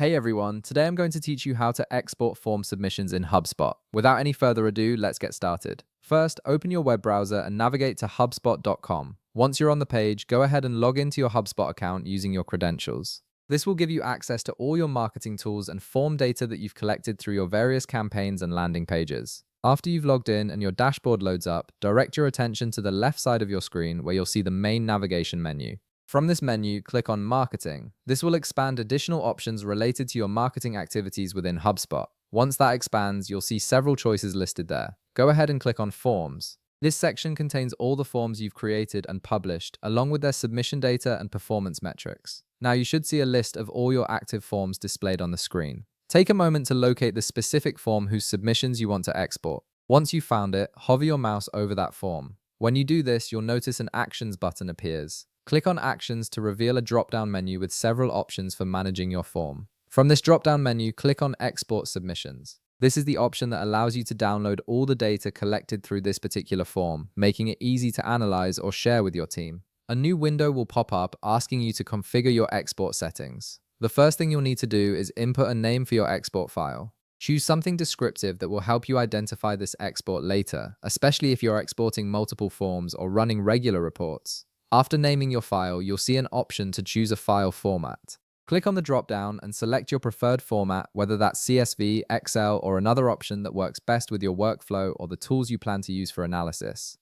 Hey everyone, today I'm going to teach you how to export form submissions in HubSpot. Without any further ado, let's get started. First, open your web browser and navigate to HubSpot.com. Once you're on the page, go ahead and log into your HubSpot account using your credentials. This will give you access to all your marketing tools and form data that you've collected through your various campaigns and landing pages. After you've logged in and your dashboard loads up, direct your attention to the left side of your screen where you'll see the main navigation menu. From this menu, click on Marketing. This will expand additional options related to your marketing activities within HubSpot. Once that expands, you'll see several choices listed there. Go ahead and click on Forms. This section contains all the forms you've created and published, along with their submission data and performance metrics. Now you should see a list of all your active forms displayed on the screen. Take a moment to locate the specific form whose submissions you want to export. Once you've found it, hover your mouse over that form. When you do this, you'll notice an Actions button appears. Click on Actions to reveal a drop-down menu with several options for managing your form. From this drop-down menu, click on Export Submissions. This is the option that allows you to download all the data collected through this particular form, making it easy to analyze or share with your team. A new window will pop up asking you to configure your export settings. The first thing you'll need to do is input a name for your export file. Choose something descriptive that will help you identify this export later, especially if you're exporting multiple forms or running regular reports. After naming your file, you'll see an option to choose a file format. Click on the drop-down and select your preferred format, whether that's CSV, Excel, or another option that works best with your workflow or the tools you plan to use for analysis.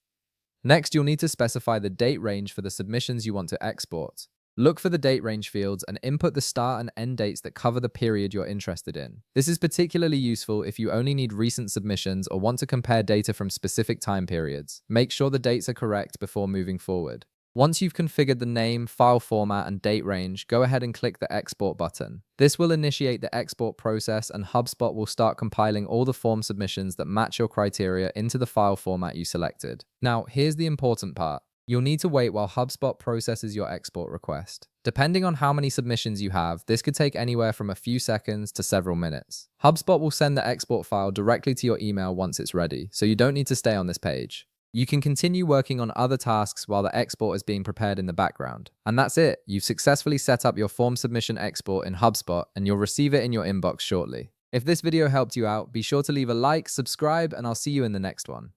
Next, you'll need to specify the date range for the submissions you want to export. Look for the date range fields and input the start and end dates that cover the period you're interested in. This is particularly useful if you only need recent submissions or want to compare data from specific time periods. Make sure the dates are correct before moving forward. Once you've configured the name, file format, and date range, go ahead and click the Export button. This will initiate the export process and HubSpot will start compiling all the form submissions that match your criteria into the file format you selected. Now, here's the important part. You'll need to wait while HubSpot processes your export request. Depending on how many submissions you have, this could take anywhere from a few seconds to several minutes. HubSpot will send the export file directly to your email once it's ready, so you don't need to stay on this page. You can continue working on other tasks while the export is being prepared in the background. And that's it. You've successfully set up your form submission export in HubSpot and you'll receive it in your inbox shortly. If this video helped you out, be sure to leave a like, subscribe, and I'll see you in the next one.